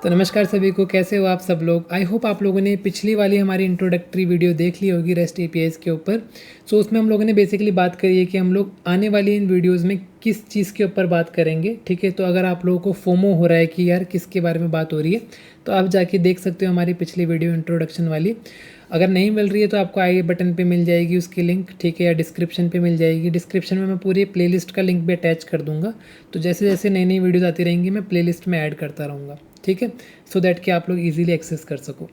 तो नमस्कार सभी को, कैसे हो आप सब लोग। आई होप आप लोगों ने पिछली वाली हमारी इंट्रोडक्टरी वीडियो देख ली होगी रेस्ट एपीआईज़ के ऊपर। सो उसमें हम लोगों ने बेसिकली बात करी है कि हम लोग आने वाली इन वीडियोस में किस चीज़ के ऊपर बात करेंगे। ठीक है, तो अगर आप लोगों को फोमो हो रहा है कि यार किसके बारे में बात हो रही है, तो आप जाके देख सकते हो हमारी पिछली वीडियो इंट्रोडक्शन वाली। अगर नहीं मिल रही है तो आपको आई बटन पे मिल जाएगी उसकी लिंक, ठीक है, या डिस्क्रिप्शन पे मिल जाएगी। डिस्क्रिप्शन में मैं पूरी प्लेलिस्ट का लिंक भी अटैच कर दूंगा, तो जैसे जैसे नई नई वीडियोज़ आती रहेंगी मैं प्लेलिस्ट में ऐड करता रहूँगा, ठीक है, सो दैट कि आप लोग इजीली एक्सेस कर सको।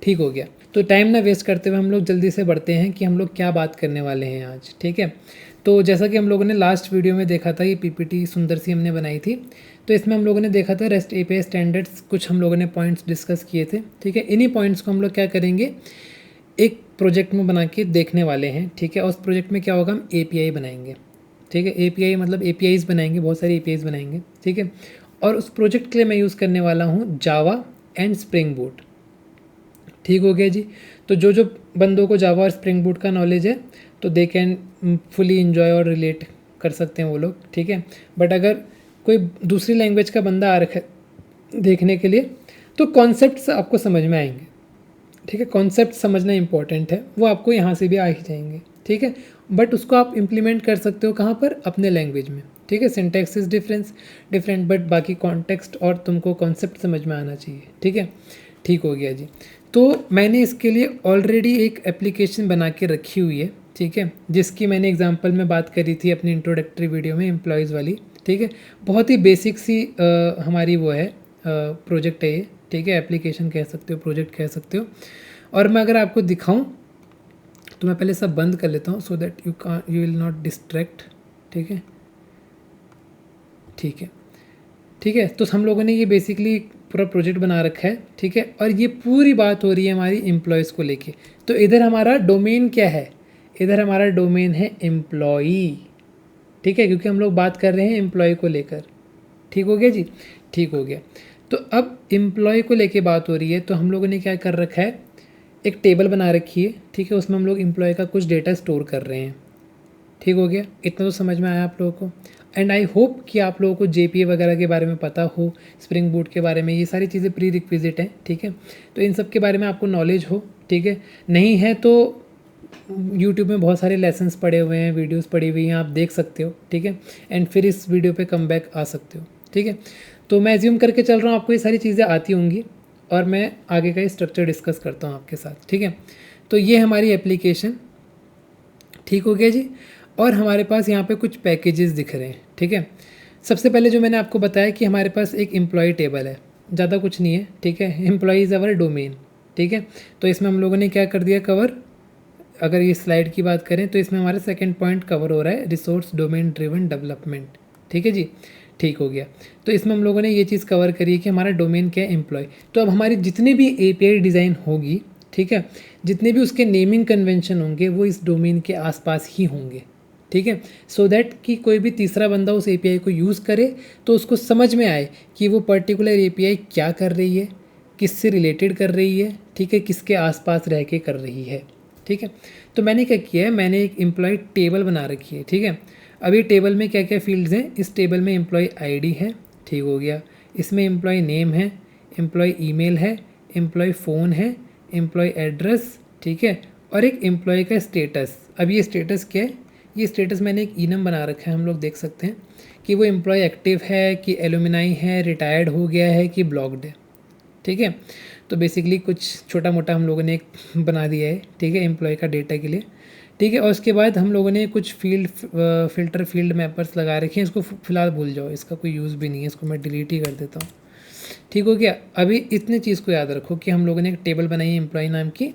ठीक हो गया, तो टाइम ना वेस्ट करते हुए हम लोग जल्दी से बढ़ते हैं कि हम लोग क्या बात करने वाले हैं आज। ठीक है, तो जैसा कि हम लोगों ने लास्ट वीडियो में देखा था, ये पीपीटी सुंदर सी हमने बनाई थी, तो इसमें हम लोगों ने देखा था रेस्ट एपीआई स्टैंडर्ड्स, कुछ हम लोगों ने पॉइंट्स डिस्कस किए थे। ठीक है, इन्हीं पॉइंट्स को हम लोग क्या करेंगे, एक प्रोजेक्ट में बना के देखने वाले हैं। ठीक है, और उस प्रोजेक्ट में क्या होगा, हम एपीआई बनाएंगे। ठीक है, एपीआई मतलब एपीआईज बनाएंगे, बहुत सारी एपीआईज बनाएंगे। ठीक है, और उस प्रोजेक्ट के लिए मैं यूज़ करने वाला हूँ जावा एंड स्प्रिंग बूट। ठीक हो गया जी। तो जो जो बंदों को जावा और स्प्रिंग बूट का नॉलेज है तो दे कैन फुली इन्जॉय और रिलेट कर सकते हैं वो लोग। ठीक है, बट अगर कोई दूसरी लैंग्वेज का बंदा आ रखा है देखने के लिए, तो कॉन्सेप्ट्स आपको समझ में आएंगे। ठीक है, कॉन्सेप्ट समझना इंपॉर्टेंट है, वो आपको यहाँ से भी आ ही जाएंगे। ठीक है, बट उसको आप इम्प्लीमेंट कर सकते हो कहाँ पर, अपने लैंग्वेज में। ठीक है, सिंटैक्स इज डिफरेंट बट बाकी कॉन्टेक्स्ट और तुमको कॉन्सेप्ट समझ में आना चाहिए। ठीक है, ठीक हो गया जी। तो मैंने इसके लिए ऑलरेडी एक एप्लीकेशन बना के रखी हुई है। ठीक है, जिसकी मैंने एग्जांपल में बात करी थी अपनी इंट्रोडक्टरी वीडियो में, एम्प्लॉयज़ वाली। ठीक है, बहुत ही बेसिक सी हमारी वो है प्रोजेक्ट है ये। ठीक है, एप्लीकेशन कह सकते हो, प्रोजेक्ट कह सकते हो। और मैं अगर आपको दिखाऊं तो मैं पहले सब बंद कर लेता हूँ so that you will not distract. ठीक है, ठीक है, ठीक है। तो हम लोगों ने ये बेसिकली पूरा प्रोजेक्ट बना रखा है। ठीक है, और ये पूरी बात हो रही है हमारी एम्प्लॉयज़ को लेके। तो इधर हमारा डोमेन क्या है, इधर हमारा डोमेन है एम्प्लॉई। ठीक है, क्योंकि हम लोग बात कर रहे हैं एम्प्लॉय को लेकर। ठीक हो गया जी, ठीक हो गया। तो अब एम्प्लॉय को लेके बात हो रही है, तो हम लोगों ने क्या कर रखा है, एक टेबल बना रखी है। ठीक है, उसमें हम लोग एम्प्लॉय का कुछ डेटा स्टोर कर रहे हैं। ठीक हो गया, इतना तो समझ में आया आप लोगों को। एंड आई होप कि आप लोगों को जेपीए वगैरह के बारे में पता हो, स्प्रिंग बूट के बारे में, ये सारी चीज़ें प्री रिक्विजिट हैं। ठीक है, तो इन सब के बारे में आपको नॉलेज हो। ठीक है, नहीं है तो यूट्यूब में बहुत सारे लेसन्स पड़े हुए हैं, वीडियोस पड़ी हुई हैं, आप देख सकते हो। ठीक है, एंड फिर इस वीडियो पे कम बैक आ सकते हो। ठीक है, तो मैं एज्यूम करके चल रहा हूँ आपको ये सारी चीज़ें आती होंगी, और मैं आगे का स्ट्रक्चर डिस्कस करता हूँ आपके साथ। ठीक है, तो ये हमारी एप्लीकेशन। ठीक हो गया जी। और हमारे पास यहाँ पे कुछ पैकेजेस दिख रहे हैं। ठीक है, सबसे पहले जो मैंने आपको बताया कि हमारे पास एक एम्प्लॉय टेबल है, ज़्यादा कुछ नहीं है। ठीक है, एम्प्लॉय इज़ अवर डोमेन। ठीक है, तो इसमें हम लोगों ने क्या कर दिया, कवर। अगर ये स्लाइड की बात करें तो इसमें हमारा सेकंड पॉइंट कवर हो रहा है, रिसोर्स डोमेन ड्रिवन डेवलपमेंट। ठीक है जी, ठीक हो गया। तो इसमें हम लोगों ने ये चीज़ कवर करी है कि हमारा डोमेन क्या है, एम्प्लॉय। तो अब हमारी जितनी भी एपीआई डिज़ाइन होगी, ठीक है, जितने भी उसके नेमिंग कन्वेंशन होंगे वो इस डोमेन के आसपास ही होंगे। ठीक है, सो दैट कि कोई भी तीसरा बंदा उस एपीआई को यूज़ करे तो उसको समझ में आए कि वो पर्टिकुलर एपीआई क्या कर रही है, किससे रिलेटेड कर रही है। ठीक है, किसके आसपास रह के कर रही है। ठीक है, तो मैंने क्या किया है, मैंने एक एम्प्लॉय टेबल बना रखी है। ठीक है, अब ये टेबल में क्या क्या फील्ड्स हैं, इस टेबल में एम्प्लॉय आईडी है। ठीक हो गया, इसमें एम्प्लॉय नेम है, एम्प्लॉय ईमेल है, एम्प्लॉय फ़ोन है, एम्प्लॉय एड्रेस। ठीक है, और एक एम्प्लॉय का स्टेटस। अब ये स्टेटस क्या है, ये स्टेटस मैंने एक इनम बना रखा है, हम लोग देख सकते हैं कि वो एम्प्लॉय एक्टिव है कि एलुमिनाई है, रिटायर्ड हो गया है कि ब्लॉक्ड है। ठीक है, तो बेसिकली कुछ छोटा मोटा हम लोगों ने एक बना दिया है। ठीक है, एम्प्लॉय का डेटा के लिए। ठीक है, और उसके बाद हम लोगों ने कुछ फिल्टर फील्ड मैपर्स लगा रखे हैं। इसको फिलहाल भूल जाओ, इसका कोई यूज़ भी नहीं है, इसको मैं डिलीट ही कर देता हूँ। ठीक हो गया, अभी इतने चीज़ को याद रखो कि हम लोगों ने एक टेबल बनाई है एम्प्लॉय नाम की,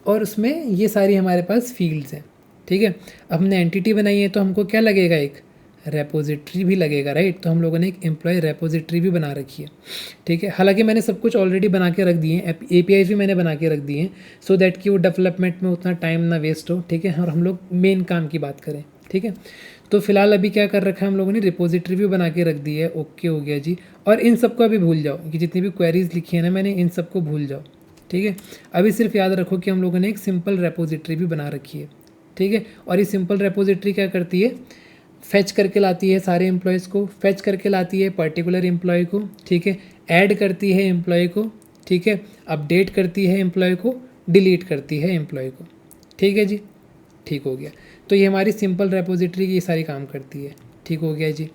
और उसमें ये सारी हमारे पास फील्ड्स हैं। ठीक है, अब हमने एंटिटी बनाई है तो हमको क्या लगेगा, एक रेपोजिटरी भी लगेगा, राइट। तो हम लोगों ने एक एम्प्लॉय रेपोजिटरी भी बना रखी है। ठीक है, हालांकि मैंने सब कुछ ऑलरेडी बना के रख दिए हैं, एपीआईज भी मैंने बना के रख दिए हैं, सो दैट कि वो डेवलपमेंट में उतना टाइम ना वेस्ट हो। ठीक है, और हम लोग मेन काम की बात करें। ठीक है, तो फिलहाल अभी क्या कर रखा है, हम लोगों ने रिपोजिटरी भी बना के रख दी है। ओके हो गया जी। और इन सबको अभी भूल जाओ कि जितनी भी क्वेरीज लिखी है ना मैंने, इन सबको भूल जाओ। ठीक है, अभी सिर्फ याद रखो कि हम लोगों ने एक सिंपल रेपोजिटरी भी बना रखी है। ठीक है, और ये सिंपल रेपोजिटरी क्या करती है, फैच करके लाती है सारे एम्प्लॉयज़ को, फैच करके लाती है पर्टिकुलर एम्प्लॉय को। ठीक है, ऐड करती है एम्प्लॉय को, ठीक है, अपडेट करती है एम्प्लॉय को, डिलीट करती है एम्प्लॉय को। ठीक है जी, ठीक हो गया। तो ये हमारी सिंपल रेपोजिटरी की ये सारी काम करती है। ठीक हो गया जी।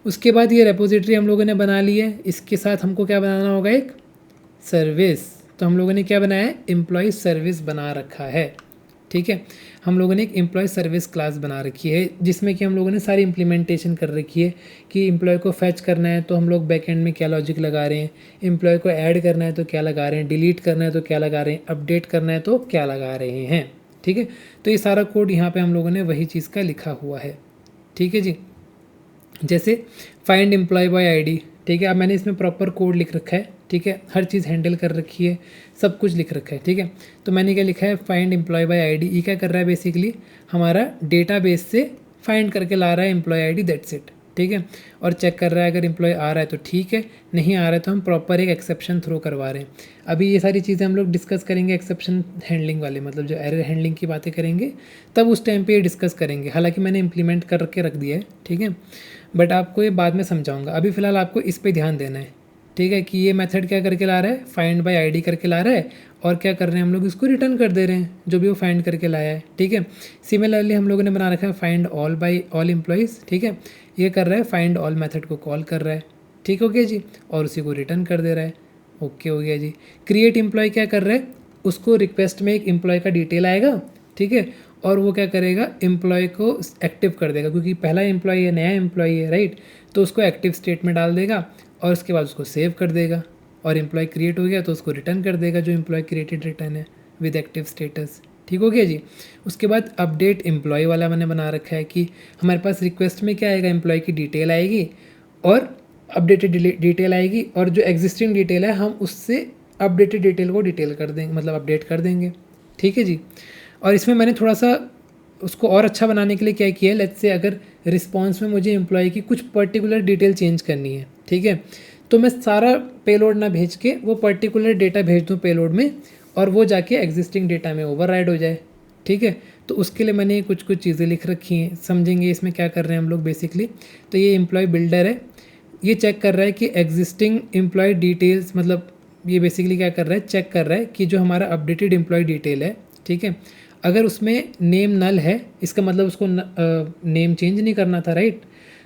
उसके बाद ये रेपोजिटरी हम लोगों ने बना ली है, इसके साथ हमको क्या बनाना होगा, एक सर्विस। तो हम लोगों ने क्या बनाया है, एम्प्लॉय सर्विस बना रखा है। ठीक है, हम लोगों ने एक एम्प्लॉय सर्विस क्लास बना रखी है जिसमें कि हम लोगों ने सारी इम्प्लीमेंटेशन कर रखी है कि एम्प्लॉय को फैच करना है तो हम लोग बैकएंड में क्या लॉजिक लगा रहे हैं, एम्प्लॉय को ऐड करना है तो क्या लगा रहे हैं, डिलीट करना है तो क्या लगा रहे हैं, अपडेट करना है तो क्या लगा रहे हैं। ठीक है, तो ये सारा कोड यहाँ पे हम लोगों ने वही चीज़ का लिखा हुआ है। ठीक है जी, जैसे फाइंड एम्प्लॉय बाय आईडी। ठीक है, अब मैंने इसमें प्रॉपर कोड लिख रखा है। ठीक है, हर चीज़ हैंडल कर रखी है, सब कुछ लिख रखा है। ठीक है, तो मैंने क्या लिखा है, फाइंड एम्प्लॉय बाय आईडी। ये क्या कर रहा है, बेसिकली हमारा डेटाबेस से फाइंड करके ला रहा है एम्प्लॉय आईडी, दैट्स इट। ठीक है, और चेक कर रहा है अगर एम्प्लॉय आ रहा है तो ठीक है, नहीं आ रहा है तो हम प्रॉपर एक एक्सेप्शन थ्रो करवा रहे हैं। अभी ये सारी चीज़ें हम लोग डिस्कस करेंगे एक्सेप्शन हैंडलिंग वाले, मतलब जो एरर हैंडलिंग की बातें करेंगे तब उस टाइम पे ये डिस्कस करेंगे। हालांकि मैंने इम्प्लीमेंट करके रख दिया है, ठीक है, बट आपको ये बाद में समझाऊंगा। अभी फ़िलहाल आपको इस पे ध्यान देना है। ठीक है, कि ये मेथड क्या करके ला रहा है, फाइंड बाय आईडी करके ला रहा है, और क्या कर रहे हैं हम लोग, इसको रिटर्न कर दे रहे हैं जो भी वो फाइंड करके लाया है। ठीक है, सिमिलरली हम लोगों ने बना रखा है find all by all employees. ठीक है, ये कर रहा है फाइंड ऑल मेथड को कॉल कर रहा है। ठीक हो गया जी, और उसी को रिटर्न कर दे रहा है। ओके हो गया जी। क्रिएट एम्प्लॉय क्या कर रहा है, उसको रिक्वेस्ट में एक एम्प्लॉय का डिटेल आएगा। ठीक है, और वो क्या करेगा, एम्प्लॉय को एक्टिव कर देगा, क्योंकि पहला एम्प्लॉय है, नया एम्प्लॉय है, राइट, तो उसको एक्टिव स्टेट में डाल देगा और उसके बाद उसको सेव कर देगा, और एम्प्लॉय क्रिएट हो गया तो उसको रिटर्न कर देगा जो एम्प्लॉय क्रिएटेड रिटर्न है विद एक्टिव स्टेटस। ठीक हो गया जी। उसके बाद अपडेट एम्प्लॉय वाला मैंने बना रखा है कि हमारे पास रिक्वेस्ट में क्या आएगा, एम्प्लॉय की डिटेल आएगी और अपडेटेड डिटेल आएगी, और जो एग्जिस्टिंग डिटेल है हम उससे अपडेटेड डिटेल को डिटेल कर देंगे, मतलब अपडेट कर देंगे। ठीक है जी। और इसमें मैंने थोड़ा सा उसको और अच्छा बनाने के लिए क्या किया है, लेट्स से अगर रिस्पॉन्स में मुझे एम्प्लॉय की कुछ पर्टिकुलर डिटेल चेंज करनी है, ठीक है, तो मैं सारा पेलोड ना भेज के वो पर्टिकुलर डेटा भेज दूँ पेलोड में, और वो जाके एग्जिस्टिंग डेटा में ओवरराइड हो जाए। ठीक है, तो उसके लिए मैंने कुछ चीज़ें लिख रखी हैं, समझेंगे इसमें क्या कर रहे हैं हम लोग बेसिकली। तो ये एम्प्लॉय बिल्डर है, ये चेक कर रहा है कि एग्जिस्टिंग एम्प्लॉय डिटेल्स, मतलब ये बेसिकली क्या कर रहा है, चेक कर रहा है कि जो हमारा अपडेटेड एम्प्लॉय डिटेल है, ठीक है, अगर उसमें नेम नल है, इसका मतलब उसको नेम चेंज नहीं करना था, राइट।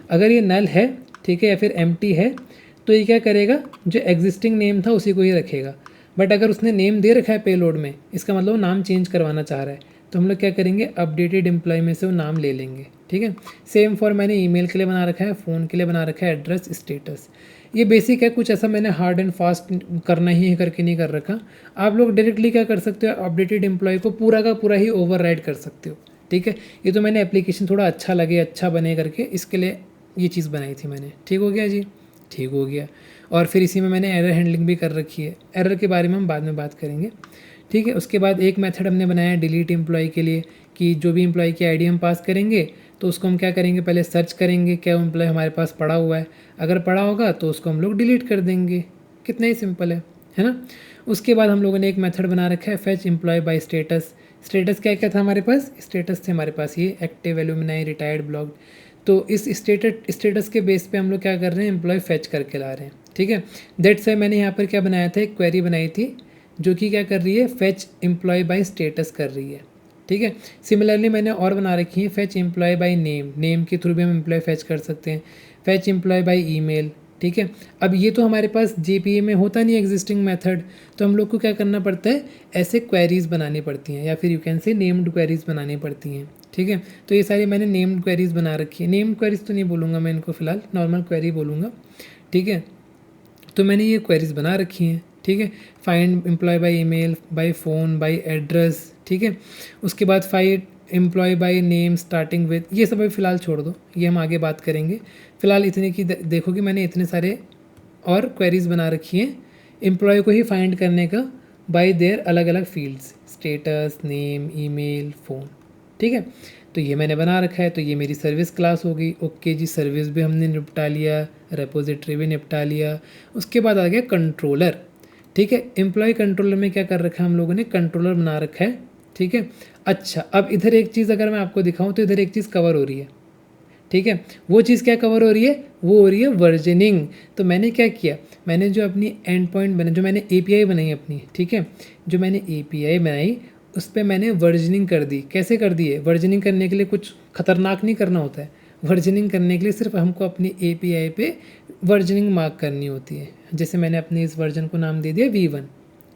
अगर ये नल है, ठीक है, या फिर एम्प्टी है, तो ये क्या करेगा, जो एग्जिस्टिंग नेम था उसी को ही रखेगा। बट अगर उसने नेम दे रखा है पेलोड में, इसका मतलब वो नाम चेंज करवाना चाह रहा है, तो हम लोग क्या करेंगे, अपडेटेड एम्प्लॉय में से वो नाम ले लेंगे। ठीक है, सेम फॉर मैंने ईमेल के लिए बना रखा है, फ़ोन के लिए बना रखा है, एड्रेस, स्टेटस। ये बेसिक है, कुछ ऐसा मैंने हार्ड एंड फास्ट करना ही है करके नहीं कर रखा। आप लोग डायरेक्टली क्या कर सकते हो, अपडेटेड एम्प्लॉय को पूरा का पूरा ही ओवरराइड कर सकते हो। ठीक है, ये तो मैंने एप्लीकेशन थोड़ा अच्छा लगे, अच्छा बने करके इसके लिए ये चीज़ बनाई थी मैंने। ठीक हो गया जी, ठीक हो गया। और फिर इसी में मैंने एरर हैंडलिंग भी कर रखी है, एरर के बारे में हम बाद में बात करेंगे। ठीक है, उसके बाद एक मेथड हमने बनाया है डिलीट एम्प्लॉय के लिए, कि जो भी एम्प्लॉय की आईडी हम पास करेंगे तो उसको हम क्या करेंगे, पहले सर्च करेंगे क्या एम्प्लॉय हमारे पास पड़ा हुआ है, अगर पड़ा होगा तो उसको हम लोग डिलीट कर देंगे। कितना ही सिंपल है ना। उसके बाद हम लोगों ने एक मेथड बना रखा है fetch employee by status. Status क्या क्या था हमारे पास, स्टेटस थे हमारे पास ये एक्टिव, एलुमनाई, रिटायर्ड, ब्लॉक्ड। तो इस स्टेटस के बेस पे हम लोग क्या कर रहे हैं, एम्प्लॉय फेच करके ला रहे हैं। ठीक है, दैट्स वाई मैंने यहाँ पर क्या बनाया था, एक क्वेरी बनाई थी जो कि क्या कर रही है, फेच एम्प्लॉय बाय स्टेटस कर रही है। ठीक है, सिमिलरली मैंने और बना रखी है fetch employee by name, name के थ्रू भी हम एम्प्लॉय फेच कर सकते हैं, फेच एम्प्लॉय बाय ईमेल। ठीक है, अब ये तो हमारे पास जेपीए में होता नहीं एग्जिस्टिंग मेथड, तो हम लोग को क्या करना पड़ता है, ऐसे क्वेरीज़ बनानी पड़ती हैं, या फिर you can say named queries बनानी पड़ती हैं। ठीक है, तो ये सारी मैंने नेम्ड क्वेरीज़ बना रखी है, नेम्ड क्वेरीज़ तो नहीं बोलूँगा मैं इनको फ़िलहाल, नॉर्मल क्वेरी बोलूँगा। ठीक है, तो मैंने ये क्वेरीज़ बना रखी हैं। ठीक है, find employee by email, by phone, by address. ठीक है, उसके बाद find employee by name starting with, ये सब अभी फ़िलहाल छोड़ दो, ये हम आगे बात करेंगे। फ़िलहाल इतने की देखो कि मैंने इतने सारे और क्वेरीज़ बना रखी हैं एम्प्लॉय को ही फाइंड करने का बाय देयर अलग अलग fields, status, name, email, phone. ठीक है, तो ये मैंने बना रखा है, तो ये मेरी सर्विस क्लास हो गई। ओके जी, सर्विस भी हमने निपटा लिया, रेपोजिटरी भी निपटा लिया। उसके बाद आ गया कंट्रोलर। ठीक है, एम्प्लॉय कंट्रोलर में क्या कर रखा है हम लोगों ने, कंट्रोलर बना रखा है। ठीक है, अच्छा अब इधर एक चीज़ अगर मैं आपको दिखाऊं तो इधर एक चीज़ कवर हो रही है। ठीक है। वो चीज़ क्या कवर हो रही है, वो हो रही है वर्जनिंग। तो मैंने क्या किया, मैंने जो अपनी एंड पॉइंट बना, जो मैंने एपीआई बनाई अपनी, ठीक है, जो मैंने एपीआई बनाई उस पर मैंने वर्जनिंग कर दी। कैसे कर दी है, वर्जनिंग करने के लिए कुछ खतरनाक नहीं करना होता है। वर्जनिंग करने के लिए सिर्फ हमको अपनी एपीआई पे वर्जनिंग मार्क करनी होती है। जैसे मैंने अपने इस वर्जन को नाम दे दिया V1,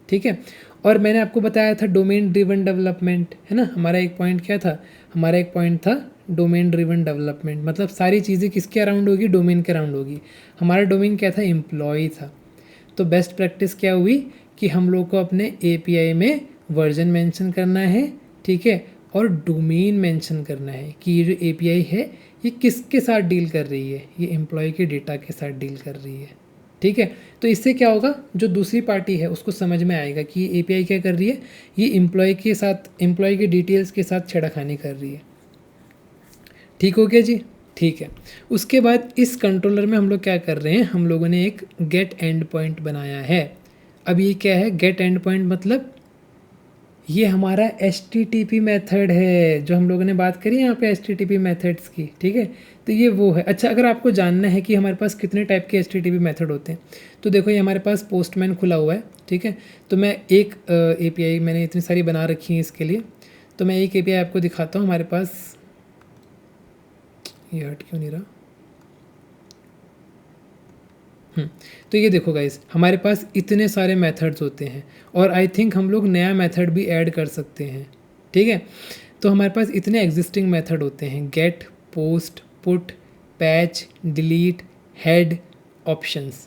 ठीक है। और मैंने आपको बताया था डोमेन ड्रिवन डेवलपमेंट, है ना। हमारा एक पॉइंट क्या था, हमारा एक पॉइंट था डोमेन ड्रिवन डेवलपमेंट, मतलब सारी चीज़ें किसके अराउंड होगी, डोमेन के अराउंड होगी। हमारा डोमेन क्या था, एम्प्लॉय था। तो बेस्ट प्रैक्टिस क्या हुई कि हम लोग को अपने एपीआई में वर्जन मेंशन करना है, ठीक है, और डोमेन मेंशन करना है कि ये जो एपीआई है ये किसके साथ डील कर रही है, ये एम्प्लॉय के डेटा के साथ डील कर रही है, ठीक है। तो इससे क्या होगा, जो दूसरी पार्टी है उसको समझ में आएगा कि ये एपीआई क्या कर रही है, ये एम्प्लॉय के साथ, एम्प्लॉय के डिटेल्स के साथ छेड़खानी कर रही है। ठीक हो गया जी, ठीक है। उसके बाद इस कंट्रोलर में हम लोग क्या कर रहे हैं, हम लोगों ने एक गेट एंड पॉइंट बनाया है। अब ये क्या है, गेट एंड पॉइंट मतलब ये हमारा HTTP मेथड है, जो हम लोगों ने बात करी यहाँ पे HTTP मेथड्स की, ठीक है। तो ये वो है। अच्छा, अगर आपको जानना है कि हमारे पास कितने टाइप के HTTP मेथड होते हैं, तो देखो ये हमारे पास पोस्टमैन खुला हुआ है, ठीक है। तो मैं एक API मैंने इतनी सारी बना रखी है इसके लिए, तो मैं एक API आपको दिखाता हूँ। हमारे पास ये हट क्यों नहीं रहा, तो ये देखो गाइस, हमारे पास इतने सारे मेथड्स होते हैं और आई थिंक हम लोग नया मेथड भी ऐड कर सकते हैं, ठीक है। तो हमारे पास इतने एग्जिस्टिंग मेथड होते हैं, get, post, put, patch, delete, head, options,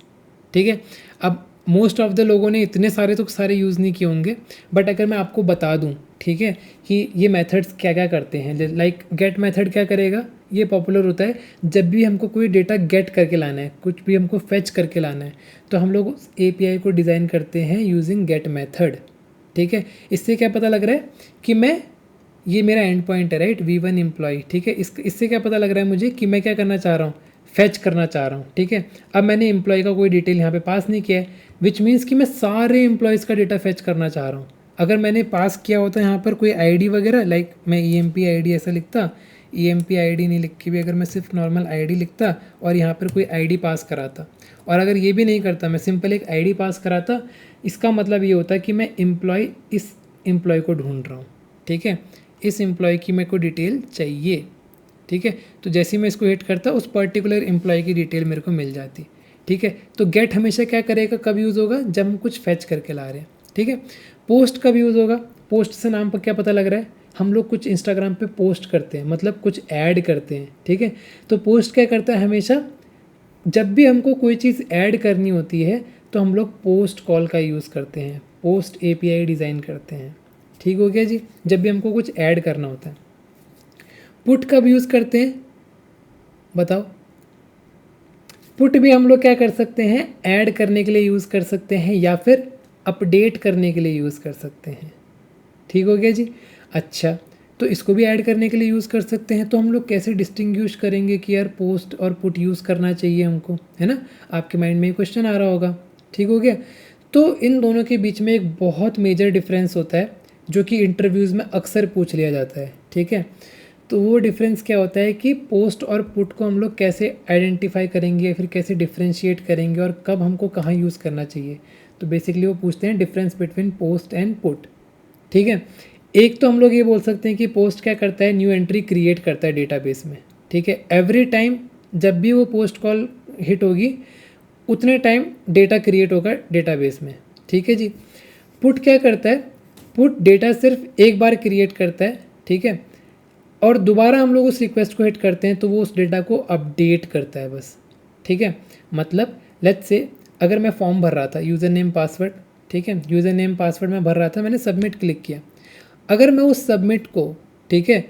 ठीक है। अब मोस्ट ऑफ द लोगों ने इतने सारे तो सारे यूज़ नहीं किए होंगे, बट अगर मैं आपको बता दूं, ठीक है, कि ये मेथड्स क्या क्या करते हैं। लाइक गेट मेथड क्या करेगा, ये पॉपुलर होता है जब भी हमको कोई डेटा गेट करके लाना है, कुछ भी हमको फेच करके लाना है, तो हम लोग उस API को डिज़ाइन करते हैं यूजिंग गेट मेथड, ठीक है। इससे क्या पता लग रहा है कि मैं, ये मेरा एंड पॉइंट है, राइट, V1 एम्प्लॉय, ठीक है। इससे क्या पता लग रहा है मुझे कि मैं क्या करना चाह रहा हूँ, फेच करना चाह रहा हूँ, ठीक है। अब मैंने एम्प्लॉय का कोई डिटेल यहाँ पे पास नहीं किया है, विच मीन्स कि मैं सारे एम्प्लॉयज़ का डेटा फेच करना चाह रहा हूँ। अगर मैंने पास किया होता यहाँ पर कोई ID वगैरह, लाइक मैं EMP ID ऐसा लिखता, EMP ID नहीं लिख के भी अगर मैं सिर्फ नॉर्मल ID लिखता और यहाँ पर कोई ID पास कराता, और अगर ये भी नहीं करता, मैं सिंपल एक ID पास कराता, इसका मतलब ये होता है कि मैं एम्प्लॉय, इस एम्प्लॉय को ढूंढ रहा हूँ, ठीक है। इस एम्प्लॉय की मेरे को डिटेल चाहिए, ठीक है। तो जैसे ही मैं इसको हिट करता, उस पर्टिकुलर एम्प्लॉय की डिटेल मेरे को मिल जाती, ठीक है। तो गेट हमेशा क्या करेगा, कब यूज़ होगा, जब हम कुछ फेच करके ला रहे हैं, ठीक है। पोस्ट कब यूज़ होगा, पोस्ट से नाम पर क्या पता लग रहा है, हम लोग कुछ इंस्टाग्राम पे पोस्ट करते हैं, मतलब कुछ ऐड करते हैं, ठीक है। तो पोस्ट क्या करता है, हमेशा जब भी हमको कोई चीज़ ऐड करनी होती है तो हम लोग पोस्ट कॉल का यूज़ करते हैं, पोस्ट API डिज़ाइन करते हैं, ठीक हो गया जी, जब भी हमको कुछ ऐड करना होता है। पुट कब यूज़ करते हैं बताओ, पुट भी हम लोग क्या कर सकते हैं, ऐड करने के लिए यूज़ कर सकते हैं या फिर अपडेट करने के लिए यूज़ कर सकते हैं, ठीक हो गया जी। अच्छा, तो इसको भी ऐड करने के लिए यूज़ कर सकते हैं। तो हम लोग कैसे डिस्टिंग्विश करेंगे कि यार पोस्ट और पुट यूज़ करना चाहिए हमको, है ना, आपके माइंड में क्वेश्चन आ रहा होगा, ठीक हो गया। तो इन दोनों के बीच में एक बहुत मेजर डिफरेंस होता है जो कि इंटरव्यूज़ में अक्सर पूछ लिया जाता है, ठीक है। तो वो डिफरेंस क्या होता है कि पोस्ट और पुट को हम लोग कैसे आइडेंटिफाई करेंगे, फिर कैसे डिफ्रेंशिएट करेंगे और कब हमको कहाँ यूज़ करना चाहिए। तो बेसिकली वो पूछते हैं difference between post and put, ठीक है। एक तो हम लोग ये बोल सकते हैं कि पोस्ट क्या करता है, न्यू एंट्री क्रिएट करता है डेटाबेस में, ठीक है। एवरी टाइम जब भी वो पोस्ट कॉल हिट होगी उतने टाइम डेटा क्रिएट होगा डेटाबेस में, ठीक है जी। पुट क्या करता है, पुट डेटा सिर्फ एक बार क्रिएट करता है, ठीक है, और दोबारा हम लोग उस रिक्वेस्ट को हिट करते हैं तो वो उस डेटा को अपडेट करता है बस, ठीक है। मतलब लेट्स से अगर मैं फॉर्म भर रहा था, यूज़र नेम पासवर्ड, ठीक है, यूज़र नेम पासवर्ड मैं भर रहा था, मैंने सबमिट क्लिक किया, अगर मैं उस सबमिट को, ठीक है,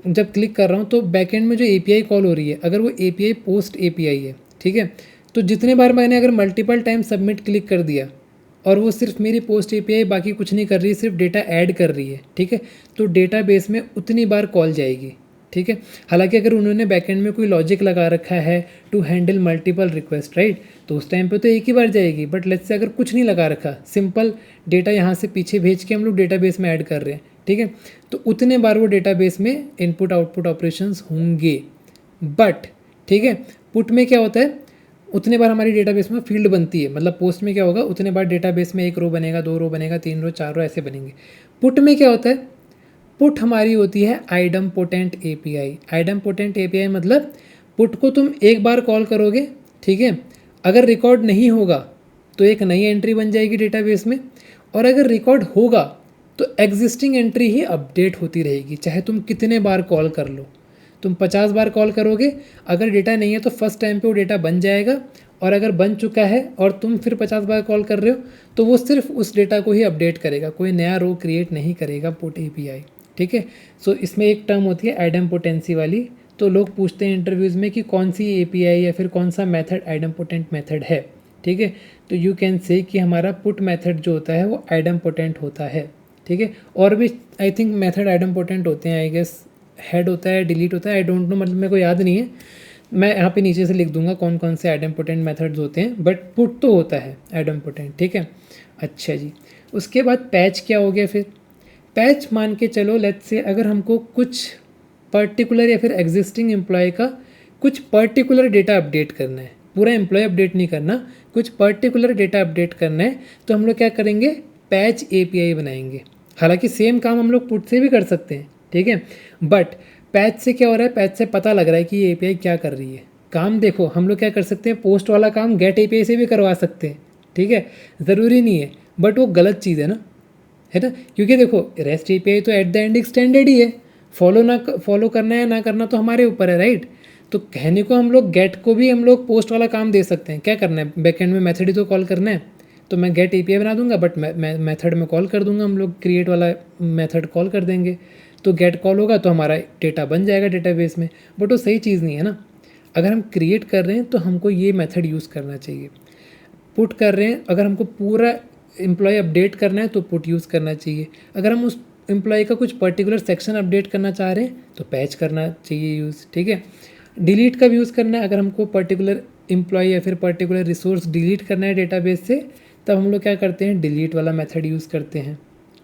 जब क्लिक कर रहा हूँ तो बैकएंड में जो API कॉल हो रही है, अगर वो API पोस्ट API है, ठीक है, तो जितने बार मैंने अगर मल्टीपल टाइम सबमिट क्लिक कर दिया और वो सिर्फ मेरी पोस्ट API बाकी कुछ नहीं कर रही है, सिर्फ डेटा ऐड कर रही है, ठीक है, तो डेटाबेस में उतनी बार कॉल जाएगी, ठीक है। हालांकि अगर उन्होंने बैकएंड में कोई लॉजिक लगा रखा है to handle multiple request, right, तो उस टाइम पे तो एक ही बार जाएगी। बट लेट्स से अगर कुछ नहीं लगा रखा, सिंपल डेटा यहाँ से पीछे भेज के हम लोग डेटाबेस में ऐड कर रहे हैं, ठीक है, तो उतने बार वो डेटाबेस में इनपुट आउटपुट ऑपरेशंस होंगे। बट ठीक है, पुट में क्या होता है, उतने बार हमारी डेटाबेस में फील्ड बनती है, मतलब पोस्ट में क्या होगा, उतने बार डेटाबेस में 1 रो बनेगा, 2 रो बनेगा, 3 रो, 4 रो ऐसे बनेंगे। पुट में क्या होता है, पुट हमारी होती है आइडम्पोटेंट एपीआई। आइडम्पोटेंट एपीआई मतलब पुट को तुम एक बार कॉल करोगे, ठीक है, अगर रिकॉर्ड नहीं होगा तो एक नई एंट्री बन जाएगी डेटाबेस में, और अगर रिकॉर्ड होगा तो एग्जिस्टिंग एंट्री ही अपडेट होती रहेगी, चाहे तुम कितने बार कॉल कर लो। तुम 50 बार कॉल करोगे, अगर डेटा नहीं है तो फर्स्ट टाइम पे वो डेटा बन जाएगा, और अगर बन चुका है और तुम फिर 50 बार कॉल कर रहे हो तो वो सिर्फ उस डेटा को ही अपडेट करेगा, कोई नया रो क्रिएट नहीं करेगा पुट एपीआई, ठीक है। सो इसमें एक टर्म होती है आइडम्पोटेंसी वाली, तो लोग पूछते हैं इंटरव्यूज़ में कि कौन सी एपीआई या फिर कौन सा मेथड आइडम्पोटेंट मेथड है, ठीक है। तो यू कैन से कि हमारा पुट मेथड जो होता है वो आइडम्पोटेंट होता है, ठीक है। और भी आई थिंक मेथड आइडम्पोटेंट होते हैं, आई गेस हेड होता है, डिलीट होता है, आई डोंट नो, मतलब मेरे को याद नहीं है, मैं यहाँ पे नीचे से लिख दूंगा कौन कौन से आइडम्पोटेंट मेथड्स होते हैं, बट पुट तो होता है आइडम्पोटेंट, ठीक है। अच्छा जी, उसके बाद पैच क्या हो गया फिर, पैच मान के चलो लेट्स से अगर हमको कुछ पर्टिकुलर या फिर एग्जिस्टिंग एम्प्लॉय का कुछ पर्टिकुलर डेटा अपडेट करना है, पूरा एम्प्लॉय अपडेट नहीं करना, कुछ पर्टिकुलर डेटा अपडेट करना है, तो हम लोग क्या करेंगे, पैच एपीआई बनाएंगे। हालांकि सेम काम हम लोग पुट से भी कर सकते हैं, ठीक है, बट पैच से क्या हो रहा है, पैच से पता लग रहा है कि ये एपीआई क्या कर रही है। काम देखो, हम लोग क्या कर सकते हैं, पोस्ट वाला काम गेट एपीआई से भी करवा सकते हैं, ठीक है, ज़रूरी नहीं है, बट वो गलत चीज़ है ना, है ना, क्योंकि देखो रेस्ट एपीआई तो एट द एंड एक्सटेंडेड ही है, फॉलो करना है ना करना तो हमारे ऊपर है, राइट। तो कहने को हम लोग गेट को भी हम लोग पोस्ट वाला काम दे सकते हैं, क्या करना है, बैकएंड में मेथड ही तो कॉल करना है, तो मैं गेट एपीआई बना दूंगा, बट मेथड में कॉल कर दूंगा, हम लोग क्रिएट वाला मेथड कॉल कर देंगे, तो गेट कॉल होगा तो हमारा डेटा बन जाएगा डेटाबेस में, बट वो सही चीज़ नहीं है ना। अगर हम क्रिएट कर रहे हैं तो हमको ये मेथड यूज़ करना चाहिए। पुट कर रहे हैं, अगर हमको पूरा एम्प्लॉय अपडेट करना है तो पुट यूज़ करना चाहिए, अगर हम उस एम्प्लॉय का कुछ पर्टिकुलर सेक्शन अपडेट करना चाह रहे हैं तो पैच करना चाहिए यूज़, ठीक है। डिलीट का भी यूज़ करना है, अगर हमको पर्टिकुलर एम्प्लॉय या फिर पर्टिकुलर रिसोर्स डिलीट करना है डेटाबेस से, तब हम लोग क्या करते हैं, डिलीट वाला मेथड यूज़ करते हैं,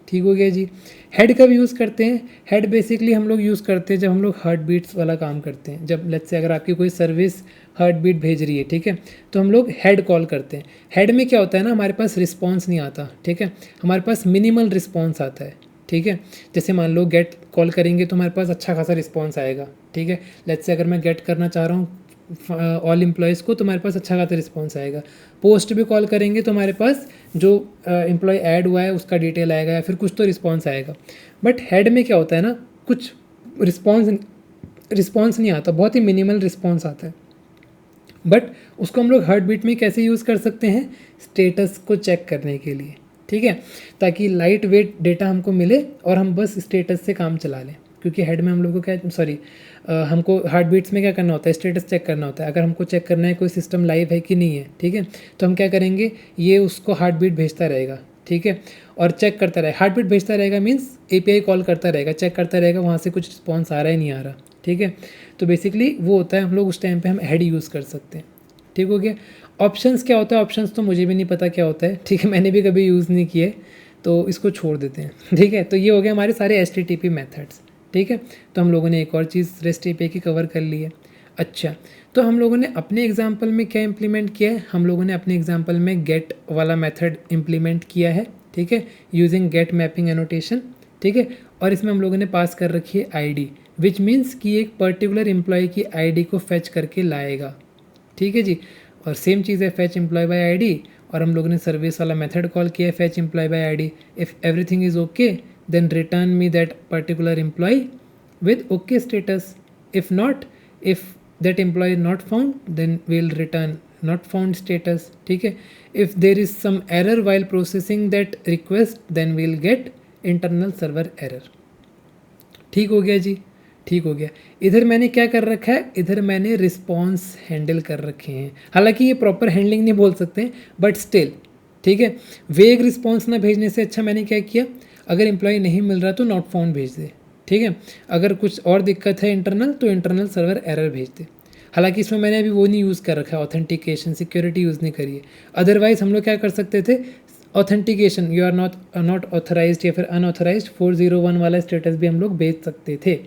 ठीक हो गया जी। हेड का भी यूज़ करते हैं, हेड बेसिकली हम लोग यूज़ करते हैं जब हम लोग हार्ट बीट्स वाला काम करते हैं, जब लेट्स से अगर आपकी कोई सर्विस हार्ट बीट भेज रही है, ठीक है, तो हम लोग हेड कॉल करते हैं। हेड में क्या होता है ना, हमारे पास रिस्पॉन्स नहीं आता, ठीक है, हमारे पास मिनिमल रिस्पॉन्स आता है, ठीक है। जैसे मान लो गेट कॉल करेंगे तो हमारे पास अच्छा खासा रिस्पॉन्स आएगा, ठीक है। लेट्स से अगर मैं गेट करना चाह रहा हूँ ऑल एम्प्लॉयज़ को तो हमारे पास अच्छा खासा रिस्पॉन्स आएगा। पोस्ट भी कॉल करेंगे तो हमारे पास जो एम्प्लॉय ऐड हुआ है उसका डिटेल आएगा या फिर कुछ तो रिस्पॉन्स आएगा। बट हेड में क्या होता है ना, कुछ रिस्पॉन्स नहीं आता, बहुत ही मिनिमल रिस्पॉन्स आता है। बट उसको हम लोग हार्ट बीट में कैसे यूज़ कर सकते हैं, स्टेटस को चेक करने के लिए, ठीक है, ताकि लाइट वेट डेटा हमको मिले और हम बस स्टेटस से काम चला लें। क्योंकि हेड में हम लोग को क्या हमको हार्ट बीट्स में क्या करना होता है, स्टेटस चेक करना होता है। अगर हमको चेक करना है कोई सिस्टम लाइव है कि नहीं है, ठीक है, तो हम क्या करेंगे, ये उसको हार्ट बीट भेजता रहेगा, ठीक है, और चेक करता रहेगा। हार्ट बीट भेजता रहेगा मीन्स एपीआई कॉल करता रहेगा, चेक करता रहेगा वहाँ से कुछ रिस्पॉन्स आ रहा है नहीं आ रहा, ठीक है। तो बेसिकली वो होता है, हम लोग उस टाइम पे हम हेड यूज़ कर सकते हैं, ठीक हो गया। ऑप्शंस क्या होता है, ऑप्शंस तो मुझे भी नहीं पता क्या होता है, ठीक है, मैंने भी कभी यूज़ नहीं किए तो इसको छोड़ देते हैं, ठीक है। तो ये हो गया हमारे सारे HTTP मेथड्स, ठीक है। तो हम लोगों ने एक और चीज़ रेस्ट एपीआई की कवर कर ली है। अच्छा, तो हम लोगों ने अपने एग्जाम्पल में क्या इम्प्लीमेंट किया है, हम लोगों ने अपने एग्जाम्पल में गेट वाला मेथड इम्प्लीमेंट किया है, ठीक है, यूजिंग गेट मैपिंग एनोटेशन, ठीक है। और इसमें हम लोगों ने पास कर रखी है ID, विच मीन्स कि एक पर्टिकुलर एम्प्लॉय की ID को फेच करके लाएगा, ठीक है जी। और सेम चीज़ है फेच एम्प्लॉय बाय ID, और हम लोगों ने सर्विस वाला मेथड कॉल किया है fetch employee by ID। If everything is okay then return me that particular employee with OK status. If not, if that employee is not found, then we'll return not found status, ठीक है। If there is some error while processing that request, then we'll get internal server error, ठीक हो गया जी, ठीक हो गया। इधर मैंने क्या कर रखा है, इधर मैंने रिस्पॉन्स हैंडल कर रखे हैं। हालांकि ये प्रॉपर हैंडलिंग नहीं बोल सकते, बट स्टिल ठीक है। वेग रिस्पॉन्स ना भेजने से अच्छा मैंने क्या किया, अगर एम्प्लॉय नहीं मिल रहा तो नॉट फाउंड भेज दे, ठीक है। अगर कुछ और दिक्कत है इंटरनल तो इंटरनल सर्वर एरर भेज दे। हालांकि इसमें मैंने अभी वो नहीं यूज़ कर रखा है, ऑथेंटिकेशन सिक्योरिटी यूज़ नहीं करी है। अदरवाइज हम लोग क्या कर सकते थे, authentication you are not authorized या फिर अनऑथराइज्ड 401 वाला स्टेटस भी हम लोग भेज सकते थे,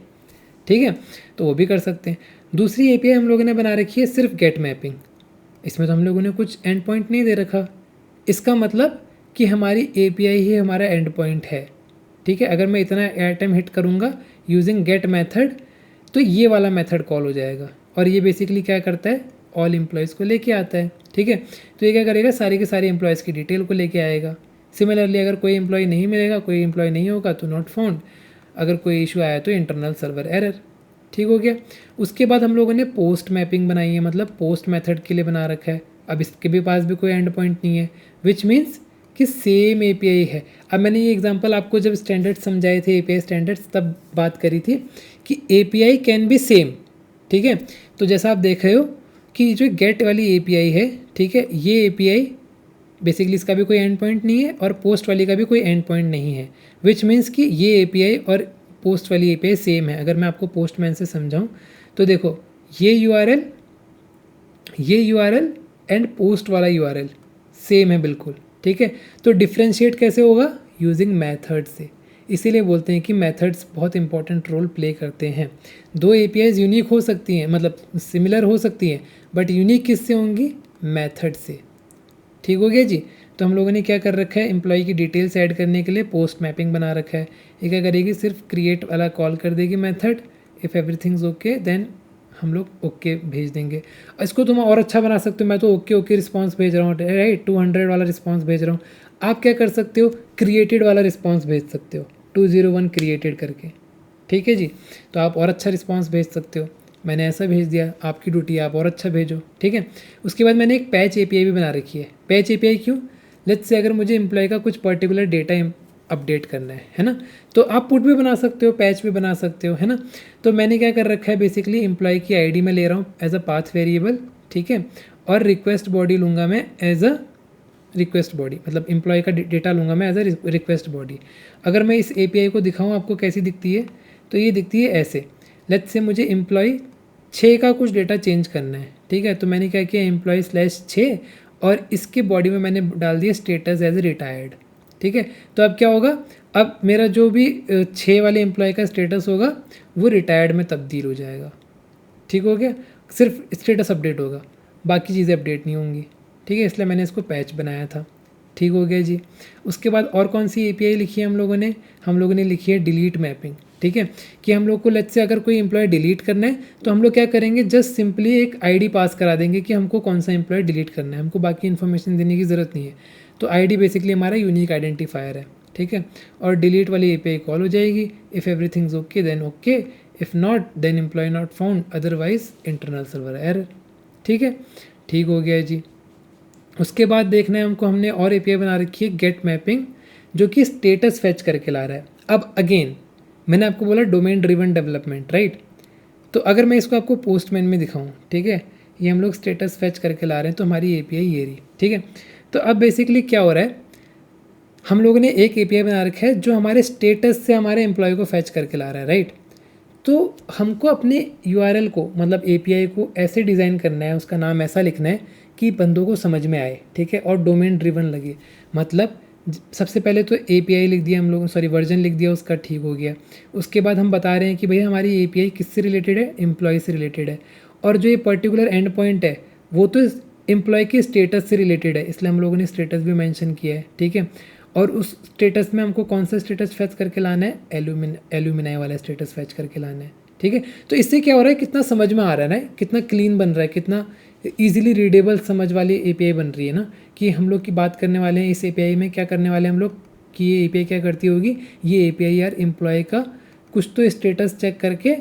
ठीक है। तो वो भी कर सकते हैं। दूसरी एपीआई हम लोगों ने बना रखी है सिर्फ गेट मैपिंग। इसमें तो हम लोगों ने कुछ एंड पॉइंट नहीं दे रखा। इसका मतलब कि हमारी एपीआई ही हमारा एंड पॉइंट है। ठीक है, अगर मैं इतना आइटम हिट करूँगा यूजिंग गेट मेथड तो ये वाला मेथड कॉल हो जाएगा और ये बेसिकली क्या करता है, ऑल एम्प्लॉयज़ को लेके आता है। ठीक है, तो ये क्या करेगा, सारे के सारे एम्प्लॉयज़ की डिटेल को लेके आएगा। सिमिलरली अगर कोई एम्प्लॉय नहीं मिलेगा, कोई एम्प्लॉय नहीं होगा तो नॉट फाउंड, अगर कोई इशू आया तो इंटरनल सर्वर एरर। ठीक हो गया। उसके बाद हम लोगों ने पोस्ट मैपिंग बनाई है, मतलब पोस्ट मेथड के लिए बना रखा है। अब इसके भी पास भी कोई एंड पॉइंट नहीं है, विच मीन्स कि सेम एपीआई है। अब मैंने ये एग्जांपल आपको जब स्टैंडर्ड समझाए थे, एपीआई स्टैंडर्ड्स, तब बात करी थी कि एपीआई कैन बी सेम। ठीक है, तो जैसा आप देख रहे हो कि जो गेट वाली एपीआई है, ठीक है, ये एपीआई बेसिकली इसका भी कोई एंड पॉइंट नहीं है और पोस्ट वाली का भी कोई एंड पॉइंट नहीं है, विच मीन्स कि ये एपीआई और पोस्ट वाली एपीआई सेम है। अगर मैं आपको पोस्टमैन से समझाऊँ तो देखो, ये यूआरएल एंड पोस्ट वाला यूआरएल सेम है बिल्कुल। ठीक है, तो डिफ्रेंशिएट कैसे होगा, यूजिंग मेथड से। इसीलिए बोलते हैं कि मेथड्स बहुत इंपॉर्टेंट रोल प्ले करते हैं। दो एपीआईज यूनिक हो सकती हैं, मतलब सिमिलर हो सकती हैं, बट यूनिक किससे होंगी, मेथड से। ठीक हो गया जी। तो हम लोगों ने क्या कर रखा है, एम्प्लॉय की डिटेल्स ऐड करने के लिए पोस्ट मैपिंग बना रखा है। ये क्या करेगी, सिर्फ क्रिएट वाला कॉल कर देगी method, if everything's okay then हम लोग ओके भेज देंगे। इसको तुम और अच्छा बना सकते हो, मैं तो ओके रिस्पांस भेज रहा हूँ, राइट, 200 वाला रिस्पांस भेज रहा हूँ। आप क्या कर सकते हो, क्रिएटेड वाला रिस्पांस भेज सकते हो, 201 क्रिएटेड करके। ठीक है जी, तो आप और अच्छा रिस्पांस भेज सकते हो। मैंने ऐसा भेज दिया, आपकी ड्यूटी है आप और अच्छा भेजो। ठीक है, उसके बाद मैंने एक पैच एपीआई भी बना रखी है। पैच एपीआई क्यों, लेट्स से अगर मुझे एम्प्लॉय का कुछ पर्टिकुलर डेटा अपडेट करना है ना, तो आप पुट भी बना सकते हो, पैच भी बना सकते हो, है ना। तो मैंने क्या कर रखा है, बेसिकली एम्प्लॉय की आईडी में ले रहा हूँ एज अ पाथ वेरिएबल। ठीक है, और रिक्वेस्ट बॉडी लूँगा मैं एज अ रिक्वेस्ट बॉडी, मतलब एम्प्लॉय का डेटा लूँगा मैं एज अ रिक्वेस्ट बॉडी। अगर मैं इस एपीआई को दिखाऊँ आपको कैसी दिखती है, तो ये दिखती है ऐसे। लेट्स से मुझे एम्प्लॉय 6 का कुछ डेटा चेंज करना है। ठीक है, तो मैंने क्या किया, एम्प्लॉय/6 और इसके बॉडी में मैंने डाल दिया स्टेटस एज रिटायर्ड। ठीक है, तो अब क्या होगा, अब मेरा जो भी 6 वाले एम्प्लॉय का स्टेटस होगा वो रिटायर्ड में तब्दील हो जाएगा। ठीक हो गया, सिर्फ स्टेटस अपडेट होगा, बाकी चीज़ें अपडेट नहीं होंगी। ठीक है, इसलिए मैंने इसको पैच बनाया था। ठीक हो गया जी। उसके बाद और कौन सी एपीआई लिखी है हम लोगों ने लिखी है डिलीट मैपिंग। ठीक है, कि हम लोग को लेट्स से अगर कोई एम्प्लॉय डिलीट करना है तो हम लोग क्या करेंगे, जस्ट सिंपली एक आईडी पास करा देंगे कि हमको कौन सा एम्प्लॉय डिलीट करना है, हमको बाकी इन्फॉर्मेशन देने की ज़रूरत नहीं है। तो आईडी बेसिकली हमारा यूनिक आइडेंटिफायर है। ठीक है, और डिलीट वाली एपीआई कॉल हो जाएगी, if everything's okay then okay, if not then employee not found, otherwise internal server error. ठीक है, ठीक हो गया जी। उसके बाद देखना है हमको, हमने और एपीआई बना रखी है गेट मैपिंग, जो कि स्टेटस फेच करके ला रहा है। अब अगेन मैंने आपको बोला डोमेन ड्रिवन डेवलपमेंट, राइट। तो अगर मैं इसको आपको पोस्टमैन में दिखाऊं, ठीक है, ये हम लोग स्टेटस फेच करके ला रहे हैं, तो हमारी एपीआई ये रही। ठीक है, तो अब बेसिकली क्या हो रहा है, हम लोगों ने एक एपीआई बना रखा है जो हमारे स्टेटस से हमारे एम्प्लॉय को फेच करके ला रहा है, राइट। तो हमको अपने यूआरएल को, मतलब एपीआई को ऐसे डिज़ाइन करना है, उसका नाम ऐसा लिखना है कि बंदों को समझ में आए। ठीक है, और डोमेन ड्रिवन लगे। मतलब सबसे पहले तो एपीआई लिख दिया हम लोगों, सॉरी वर्जन लिख दिया उसका, ठीक हो गया। उसके बाद हम बता रहे हैं कि भैया हमारी एपीआई किससे रिलेटेड है, एम्प्लॉय से रिलेटेड है, और जो ये पर्टिकुलर एंड पॉइंट है वो तो एम्प्लॉय के स्टेटस से रिलेटेड है, इसलिए हम लोगों ने स्टेटस भी मेंशन किया है। ठीक है, और उस स्टेटस में हमको कौन सा स्टेटस फैच करके लाना है, एल्यूमिनाई वाला स्टेटस फैच करके लाना है। ठीक है, तो इससे क्या हो रहा है, कितना समझ में आ रहा है ना, कितना क्लीन बन रहा है, कितना ईजिली रीडेबल समझ वाली एपीआई बन रही है ना, कि हम लोग की बात करने वाले हैं इस एपीआई में, क्या करने वाले हैं हम लोग कि ये एपीआई क्या करती होगी, ये एपीआई यार एम्प्लॉय का कुछ तो स्टेटस चेक करके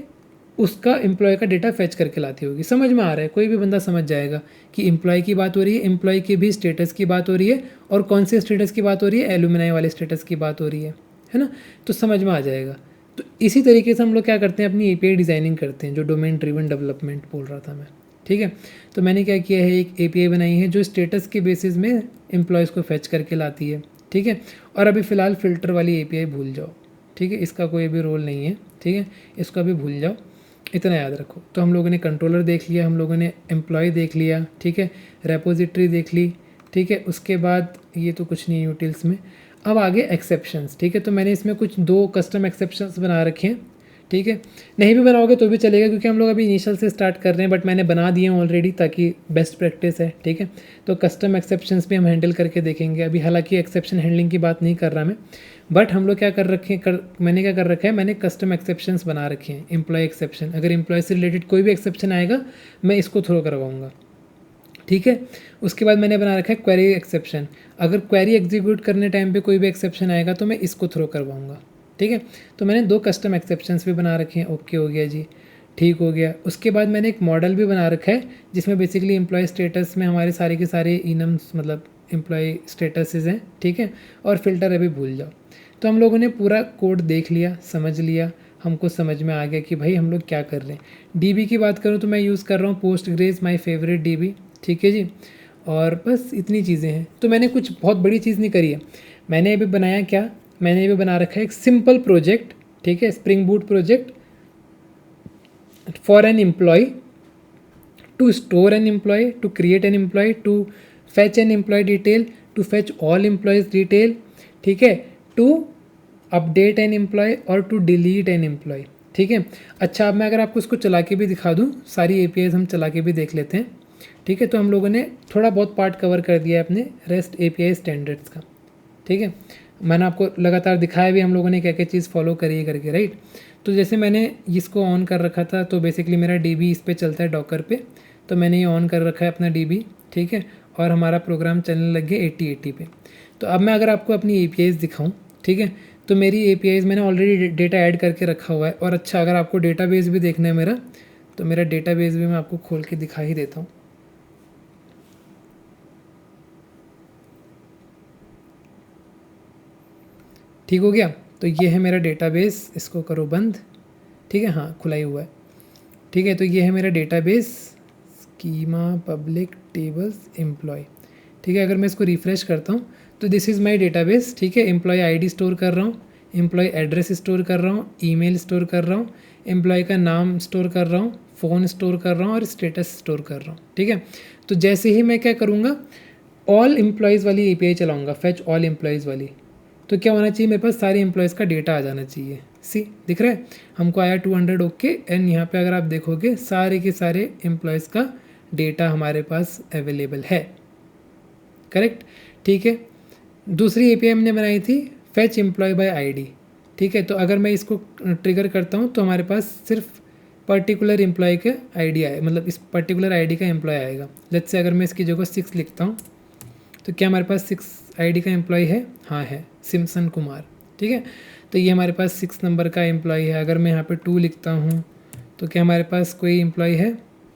उसका एम्प्लॉय का डेटा फैच करके लाती होगी। समझ में आ रहा है, कोई भी बंदा समझ जाएगा कि एम्प्लॉय की बात हो रही है, एम्प्लॉय के भी स्टेटस की बात हो रही है, और कौन से स्टेटस की बात हो रही है, एल्यूमिनाई वाले स्टेटस की बात हो रही है ना, तो समझ में आ जाएगा। तो इसी तरीके से हम लोग क्या करते हैं, अपनी एपीआई डिज़ाइनिंग करते हैं, जो डोमेन ड्रिवन डेवलपमेंट बोल रहा था मैं। ठीक है, तो मैंने क्या किया है, एक एपीआई बनाई है जो स्टेटस के बेसिस में एम्प्लॉयज़ को फैच करके लाती है। ठीक है, और अभी फ़िलहाल फ़िल्टर वाली एपीआई भूल जाओ। ठीक है, इसका कोई भी रोल नहीं है। ठीक है, इसको अभी भूल जाओ, इतना याद रखो। तो हम लोगों ने कंट्रोलर देख लिया, हम लोगों ने एम्प्लॉय देख लिया, ठीक है, रेपोजिटरी देख ली, ठीक है। उसके बाद ये तो कुछ नहीं है यूटिल्स में। अब आगे एक्सेप्शंस, ठीक है। तो मैंने इसमें कुछ 2 कस्टम एक्सेप्शंस बना रखे हैं, ठीक है। नहीं भी बनाओगे तो भी चलेगा, क्योंकि हम लोग अभी इनिशियल से स्टार्ट कर रहे हैं, बट मैंने बना दिए हैं ऑलरेडी, ताकि बेस्ट प्रैक्टिस है, ठीक है। तो कस्टम एक्सेप्शंस भी हम हैंडल करके देखेंगे अभी, हालांकि एक्सेप्शन हैंडलिंग की बात नहीं कर रहा मैं, बट हम लोग क्या कर रखे हैं, मैंने क्या कर रखा है, मैंने कस्टम एक्सेप्शंस बना रखे हैं। एम्प्लॉय एक्सेप्शन, अगर एम्प्लॉय से रिलेटेड कोई भी एक्सेप्शन आएगा मैं इसको थ्रो करवाऊँगा, ठीक है। उसके बाद मैंने बना रखा है क्वेरी एक्सेप्शन, अगर क्वेरी एग्जीक्यूट करने टाइम पे कोई भी एक्सेप्शन आएगा तो मैं इसको थ्रो करवाऊँगा, ठीक है। तो मैंने 2 कस्टम एक्सेप्शंस भी बना रखे हैं। ओके हो गया जी, ठीक हो गया। उसके बाद मैंने एक मॉडल भी बना रखा है जिसमें बेसिकली एम्प्लॉय स्टेटस में हमारे सारे के सारे इनम्स मतलब एम्प्लॉय स्टेटसेस हैं, ठीक है। और फिल्टर अभी भूल जाओ। तो हम लोगों ने पूरा कोड देख लिया, समझ लिया, हमको समझ में आ गया कि भाई हम लोग क्या कर रहे हैं। डीबी की बात करूँ तो मैं यूज़ कर रहा हूँ पोस्टग्रेज, माय फेवरेट डीबी, ठीक है जी। और बस इतनी चीज़ें हैं। तो मैंने कुछ बहुत बड़ी चीज़ नहीं करी है। मैंने अभी बनाया क्या, मैंने अभी बना रखा है एक सिंपल प्रोजेक्ट, ठीक है, spring boot project for an employee, to store an employee, to create an employee, to fetch an employee detail, to fetch all employees detail, ठीक है, टू अपडेट एन एम्प्लॉय और टू डिलीट एन एम्प्लॉय, ठीक है। अच्छा, अब मैं अगर आपको इसको चला के भी दिखा दूँ, सारी एपीआईज हम चला के भी देख लेते हैं, ठीक है। तो हम लोगों ने थोड़ा बहुत पार्ट कवर कर दिया है अपने रेस्ट एपीआई स्टैंडर्ड्स का, ठीक है। मैंने आपको लगातार दिखाया भी हम लोगों ने क्या क्या चीज़ फॉलो करी है करके, राइट। तो जैसे मैंने इसको ऑन कर रखा था, तो बेसिकली मेरा डीबी इस पे चलता है डॉकर पे, तो मैंने ये ऑन कर रखा है अपना डीबी, ठीक है। और हमारा प्रोग्राम चलने लग गया 80 पे। तो अब मैं अगर आपको अपनी एपीआईज दिखाऊँ, ठीक है, तो मेरी एपीआईज मैंने ऑलरेडी डेटा ऐड करके रखा हुआ है। और अच्छा, अगर आपको डेटाबेस भी देखना है मेरा, तो मेरा डेटाबेस भी मैं आपको खोल के दिखा ही देता हूँ। ठीक हो गया। तो ये है मेरा डेटाबेस, इसको करो बंद, ठीक है, हाँ खुला ही हुआ है, ठीक है। तो ये है मेरा database, schema public tables employee, ठीक है। अगर मैं इसको रिफ़्रेश करता हूँ तो दिस इज़ माय डेटाबेस, ठीक है। एम्प्लॉय आईडी स्टोर कर रहा हूँ, एम्प्लॉय एड्रेस स्टोर कर रहा हूँ, ईमेल स्टोर कर रहा हूँ, एम्प्लॉय का नाम स्टोर कर रहा हूँ, फ़ोन स्टोर कर रहा हूँ और स्टेटस स्टोर कर रहा हूँ, ठीक है। तो जैसे ही मैं क्या करूँगा, ऑल एम्प्लॉयज़ वाली एपीआई चलाऊँगा, फैच ऑल एम्प्लॉयज़ वाली, तो क्या होना चाहिए, मेरे पास सारे एम्प्लॉयज़ का डेटा आ जाना चाहिए। सी दिख रहा है, हमको आया 200 ओके। एंड यहाँ पे अगर आप देखोगे सारे के सारे एम्प्लॉयज़ का डेटा हमारे पास अवेलेबल है, करेक्ट, ठीक है। दूसरी एपीआई हमने बनाई थी फैच एम्प्लॉय बाय आईडी, ठीक है। तो अगर मैं इसको ट्रिगर करता हूँ तो हमारे पास सिर्फ पर्टिकुलर एम्प्लॉय का आईडी आए, मतलब इस पर्टिकुलर आईडी का एम्प्लॉय आएगा। लेट्स से अगर मैं इसकी जगह 6 लिखता हूँ, तो क्या हमारे पास 6 आईडी का एम्प्लॉय है, हाँ है, सिमसन कुमार, ठीक है। तो ये हमारे पास 6 नंबर का एम्प्लॉय है। अगर मैं यहाँ पे 2 लिखता हूँ तो क्या हमारे पास कोई एम्प्लॉय है,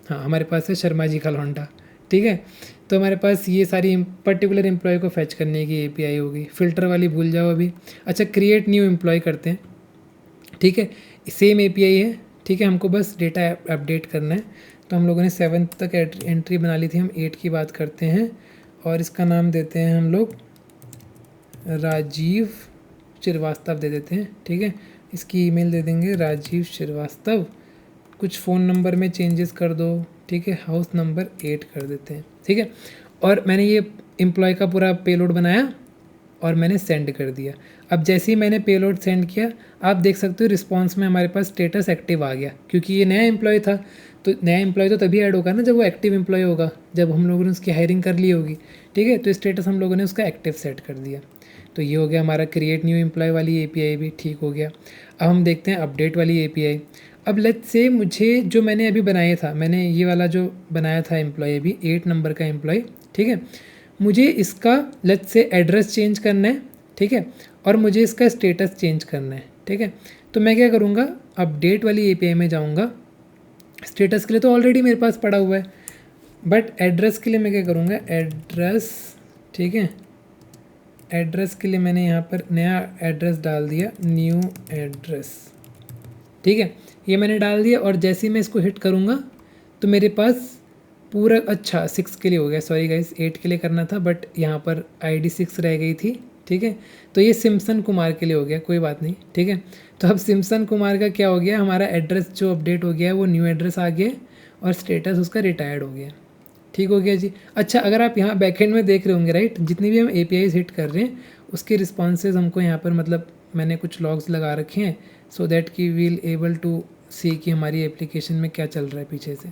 हाँ हमारे पास है शर्मा जी खलौंडा, ठीक है। तो हमारे पास ये सारी पर्टिकुलर एम्प्लॉय को फैच करने की एपीआई होगी। फ़िल्टर वाली भूल जाओ अभी। अच्छा, क्रिएट न्यू एम्प्लॉय करते हैं, ठीक है, सेम एपीआई है, ठीक है। हमको बस डेटा अपडेट करना है। तो हम लोगों ने 7 तक एंट्री बना ली थी, हम 8 की बात करते हैं और इसका नाम देते हैं हम लोग राजीव श्रीवास्तव दे देते हैं, ठीक है। इसकी ईमेल दे देंगे राजीव श्रीवास्तव, कुछ फ़ोन नंबर में चेंजेस कर दो, ठीक है, हाउस नंबर 8 कर देते हैं, ठीक है। और मैंने ये एम्प्लॉय का पूरा पेलोड बनाया और मैंने सेंड कर दिया। अब जैसे ही मैंने पेलोड सेंड किया, आप देख सकते हो रिस्पांस में हमारे पास स्टेटस एक्टिव आ गया, क्योंकि ये नया एम्प्लॉय था। तो नया एम्प्लॉय तो तभी ऐड होगा ना जब वो एक्टिव एम्प्लॉय होगा, जब हम लोगों ने उसकी हायरिंग कर ली होगी, ठीक है। तो स्टेटस हम लोगों ने उसका एक्टिव सेट कर दिया। तो ये हो गया हमारा क्रिएट न्यू एम्प्लॉय वाली एपीआई भी ठीक हो गया। अब हम देखते हैं अपडेट वाली एपीआई। अब लेट्स से मुझे जो मैंने अभी बनाया था, मैंने ये वाला जो बनाया था एम्प्लॉय अभी 8 नंबर का एम्प्लॉय, ठीक है, मुझे इसका लेट्स से एड्रेस चेंज करना है, ठीक है, और मुझे इसका स्टेटस चेंज करना है, ठीक है। तो मैं क्या करूँगा, अपडेट वाली एपीआई में जाऊँगा। स्टेटस के लिए तो ऑलरेडी मेरे पास पड़ा हुआ है, बट एड्रेस के लिए मैं क्या करूँगा, एड्रेस, ठीक है, एड्रेस के लिए मैंने यहाँ पर नया एड्रेस डाल दिया, न्यू एड्रेस, ठीक है, ये मैंने डाल दिया। और जैसे ही मैं इसको हिट करूँगा तो मेरे पास पूरा, अच्छा 6 के लिए हो गया, सॉरी गाइस 8 के लिए करना था, बट यहाँ पर आईडी 6 रह गई थी, ठीक है। तो ये सिमसन कुमार के लिए हो गया, कोई बात नहीं, ठीक है। तो अब सिमसन कुमार का क्या हो गया, हमारा एड्रेस जो अपडेट हो गया है वो न्यू एड्रेस आ गया और स्टेटस उसका रिटायर्ड हो गया, ठीक हो गया जी। अच्छा, अगर आप यहाँ बैकएंड में देख रहे होंगे, राइट, जितनी भी हम एपीआईज हिट कर रहे हैं उसके रिस्पॉन्सेज हमको यहाँ पर, मतलब मैंने कुछ लॉग्स लगा रखे हैं, सो दैट कि वील एबल टू सी कि हमारी एप्लीकेशन में क्या चल रहा है पीछे से।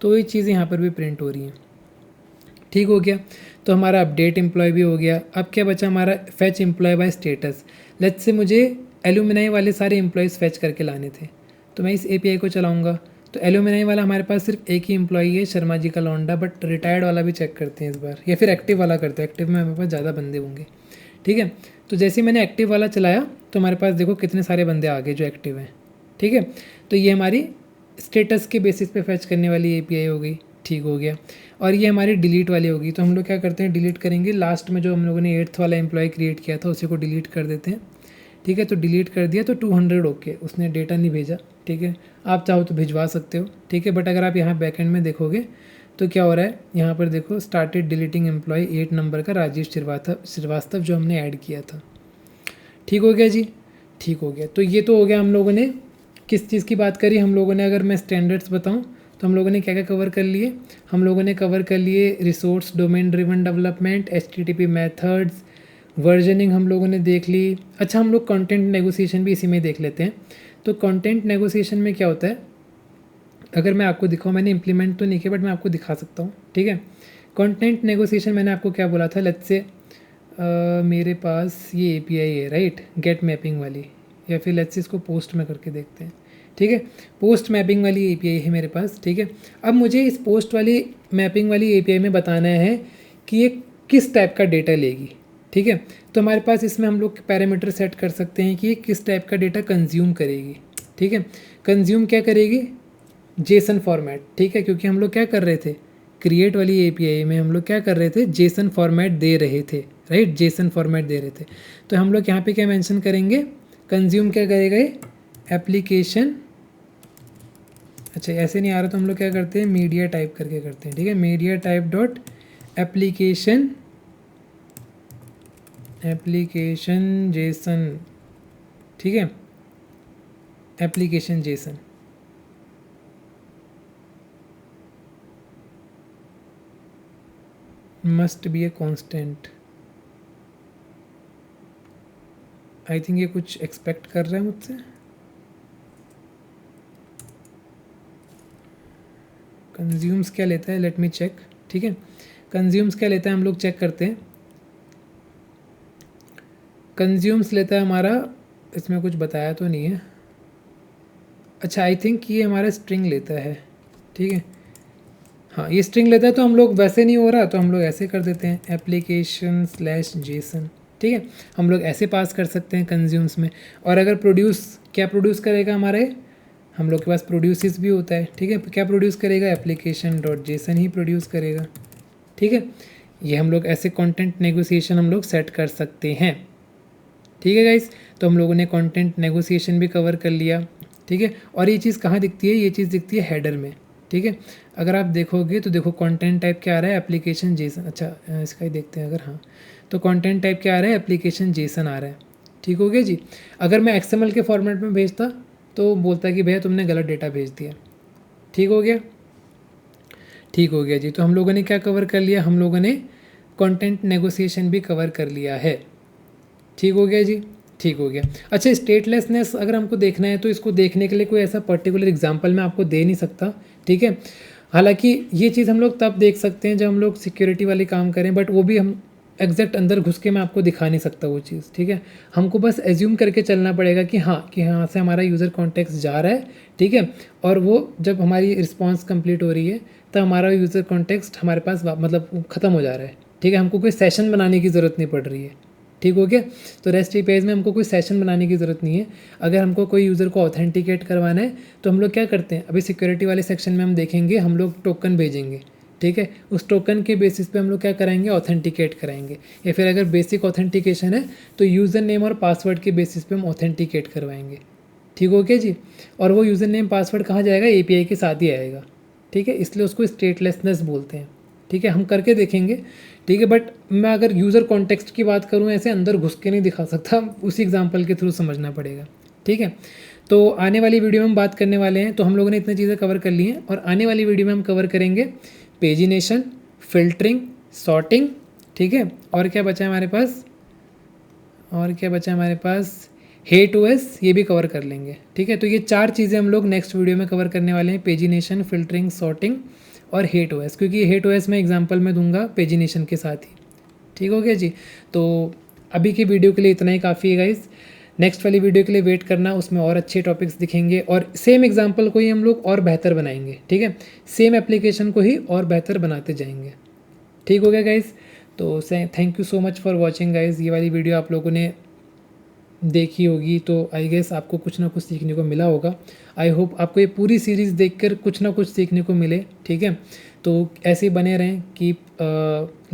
तो ये चीज़ें यहाँ पर भी प्रिंट हो रही हैं। ठीक हो गया। तो हमारा अपडेट एम्प्लॉय भी हो गया। अब क्या बचा हमारा fetch employee by status. Let's say मुझे एलुमिनाई वाले सारे एम्प्लॉयज़ फैच करके लाने थे, तो मैं इस एपीआई को चलाऊँगा। तो एलुमिनाई वाला हमारे पास सिर्फ एक ही एम्प्लॉई है, शर्मा जी का लौंडा, बट रिटायर्ड वाला भी चेक करते हैं इस बार, या फिर एक्टिव वाला करते हैं। एक्टिव में हमारे पास ज़्यादा बंदे होंगे। ठीक है, तो जैसे ही मैंने एक्टिव वाला चलाया तो हमारे पास देखो कितने सारे बंदे आ गए जो एक्टिव हैं। ठीक है, तो ये हमारी स्टेटस के बेसिस पे फैच करने वाली एपीआई हो गई। ठीक हो गया। और ये हमारी डिलीट वाली होगी। तो हम लोग क्या करते हैं, डिलीट करेंगे। लास्ट में जो हम लोगों ने 8th वाला एम्प्लॉय क्रिएट किया था उसी को डिलीट कर देते हैं। ठीक है, तो डिलीट कर दिया तो 200 ओके, उसने डेटा नहीं भेजा। ठीक है, आप चाहो तो भिजवा सकते हो। ठीक है, बट अगर आप यहाँ बैकएंड में देखोगे तो क्या हो रहा है, यहाँ पर देखो स्टार्टेड डिलीटिंग एम्प्लॉय 8 नंबर का राजेश श्रीवास्तव जो हमने ऐड किया था। ठीक हो गया जी, ठीक हो गया। तो ये तो हो गया, हम लोगों ने किस चीज़ की बात करी हम लोगों ने। अगर मैं स्टैंडर्ड्स बताऊँ तो हम लोगों ने क्या क्या कवर कर लिए। हम लोगों ने कवर कर लिए resource domain driven development, HTTP methods, versioning हम लोगों ने देख ली। अच्छा, हम लोग कंटेंट नेगोशिएशन भी इसी में देख लेते हैं। तो कंटेंट नेगोशिएशन में क्या होता है, अगर मैं आपको दिखाऊँ, मैंने इंप्लीमेंट तो नहीं किया बट मैं आपको दिखा सकता हूँ। ठीक है, कंटेंट नेगोशिएशन मैंने आपको क्या बोला था, लेट्स से मेरे पास ये एपीआई है राइट, गेट मैपिंग वाली, या फिर लेट्स से इसको पोस्ट में करके देखते हैं। ठीक है, पोस्ट मैपिंग वाली एपीआई है मेरे पास। ठीक है, अब मुझे इस पोस्ट वाली मैपिंग वाली एपीआई में बताना है कि ये किस टाइप का डेटा लेगी। ठीक है, तो हमारे पास इसमें हम लोग पैरामीटर सेट कर सकते हैं कि ये किस टाइप का डेटा कंज्यूम करेगी। ठीक है, कंज्यूम क्या करेगी, जेसन फॉर्मेट। ठीक है, क्योंकि हम लोग क्या कर रहे थे, क्रिएट वाली एपीआई में हम लोग क्या कर रहे थे, जेसन फॉर्मेट दे रहे थे राइट, जेसन फॉर्मेट दे रहे थे। तो हम लोग यहाँ पे क्या मेंशन करेंगे, कंज्यूम क्या करेगा ये, एप्लीकेशन। अच्छा, ऐसे नहीं आ रहा तो हम लोग क्या करते हैं, मीडिया टाइप करके करते हैं। ठीक है, media type dot application, application Jason. ठीक है, application Jason. Must be a constant. I think ये कुछ एक्सपेक्ट कर रहा है मुझसे। कंज्यूम्स क्या लेता है, लेट मी चेक। ठीक है, कंज्यूम्स क्या लेता है हम लोग चेक करते हैं। कंज्यूम्स लेता है हमारा, इसमें कुछ बताया तो नहीं है। अच्छा, आई थिंक ये हमारा स्ट्रिंग लेता है। ठीक है, हाँ ये स्ट्रिंग लेता है। तो हम लोग वैसे नहीं हो रहा तो हम लोग ऐसे कर देते हैं, एप्लीकेशन स्लैश जेसन। ठीक है, हम लोग ऐसे पास कर सकते हैं कंज्यूम्स में। और अगर प्रोड्यूस, क्या प्रोड्यूस करेगा हमारे, हम लोग के पास प्रोड्यूसिस भी होता है। ठीक है, क्या प्रोड्यूस करेगा, एप्लीकेशन डॉट जेसन ही प्रोड्यूस करेगा। ठीक है, ये हम लोग ऐसे कंटेंट नेगोशिएशन हम लोग सेट कर सकते हैं। ठीक है गाइस, तो हम लोगों ने कंटेंट नेगोशिएशन भी कवर कर लिया। ठीक है, और ये चीज़ कहाँ दिखती है, ये चीज़ दिखती है हेडर में। ठीक है, अगर आप देखोगे तो देखो कंटेंट टाइप क्या आ रहा है, एप्लीकेशन जेसन। अच्छा, इसका ही देखते हैं अगर, हाँ तो कंटेंट टाइप क्या आ रहा है, एप्लीकेशन जेसन आ रहा है। ठीक हो गया जी। अगर मैं XML के फॉर्मेट में भेजता तो बोलता कि भैया तुमने गलत डेटा भेज दिया। ठीक हो गया, ठीक हो गया जी। तो हम लोगों ने क्या कवर कर लिया, हम लोगों ने कंटेंट नेगोशिएशन भी कवर कर लिया है। ठीक हो गया जी, ठीक हो गया। अच्छा, स्टेटलेसनेस अगर हमको देखना है तो इसको देखने के लिए कोई ऐसा पर्टिकुलर एग्जांपल मैं आपको दे नहीं सकता। ठीक है, हालांकि ये चीज़ हम लोग तब देख सकते हैं जब हम लोग सिक्योरिटी वाले काम करें, बट वो भी हम एग्जैक्ट अंदर घुस के मैं आपको दिखा नहीं सकता वो चीज़। ठीक है, हमको बस एज्यूम करके चलना पड़ेगा कि यहाँ से हमारा यूज़र कॉन्टेक्स्ट जा रहा है। ठीक है, और वो जब हमारी रिस्पॉन्स कंप्लीट हो रही है तो हमारा यूज़र कॉन्टेक्स्ट हमारे पास मतलब ख़त्म हो जा रहा है। ठीक है, हमको कोई सेशन बनाने की ज़रूरत नहीं पड़ रही है। ठीक हो गया, तो रेस्ट एपीआईज़ में हमको कोई सेशन बनाने की ज़रूरत नहीं है। अगर हमको कोई यूज़र को ऑथेंटिकेट करवाना है तो हम लोग क्या करते हैं, अभी सिक्योरिटी वाले सेक्शन में हम देखेंगे, हम लोग टोकन भेजेंगे। ठीक है, उस टोकन के बेसिस पे हम लोग क्या कराएंगे, ऑथेंटिकेट कराएंगे। या फिर अगर बेसिक ऑथेंटिकेशन है तो यूज़र नेम और पासवर्ड के बेसिस पे हम ऑथेंटिकेट करवाएंगे। ठीक हो गया जी, और वो यूज़र नेम पासवर्ड कहाँ जाएगा, एपीआई के साथ ही आएगा। ठीक है, इसलिए उसको स्टेटलेसनेस बोलते हैं। ठीक है, हम करके देखेंगे। ठीक है, बट मैं अगर यूज़र कॉन्टेक्स्ट की बात करूँ ऐसे अंदर घुस के नहीं दिखा सकता, उसी एग्जांपल के थ्रू समझना पड़ेगा। ठीक है, तो आने वाली वीडियो में हम बात करने वाले हैं। तो हम लोगों ने इतनी चीज़ें कवर कर ली हैं और आने वाली वीडियो में हम कवर करेंगे पेजिनेशन, फिल्टरिंग, सॉर्टिंग। ठीक है, और क्या बचा है हमारे पास, और क्या बचा है हमारे पास, हेट ओएस ये भी कवर कर लेंगे, ठीक है। तो ये 4 चीज़ें हम लोग नेक्स्ट वीडियो में कवर करने वाले हैं, पेजिनेशन, फ़िल्टरिंग, सॉर्टिंग और हेट ओएस, क्योंकि हेट ओएस मैं एग्जांपल में दूंगा पेजिनेशन के साथ ही। ठीक हो गया जी। तो अभी की वीडियो के लिए इतना ही काफ़ी है गाइज़। नेक्स्ट वाली वीडियो के लिए वेट करना, उसमें और अच्छे टॉपिक्स दिखेंगे और सेम एग्जांपल को ही हम लोग और बेहतर बनाएंगे, ठीक है। सेम एप्लीकेशन को ही और बेहतर बनाते जाएंगे। ठीक हो गया गाइज़। तो thank you so much for watching guys. ये वाली वीडियो आप लोगों ने देखी होगी तो आई गेस आपको कुछ ना कुछ सीखने को मिला होगा। आई होप आपको ये पूरी सीरीज़ देखकर कुछ ना कुछ सीखने को मिले, ठीक है। तो ऐसे ही बने रहें, keep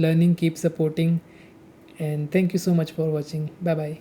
learning, keep supporting, and thank you so much for watching. Bye bye.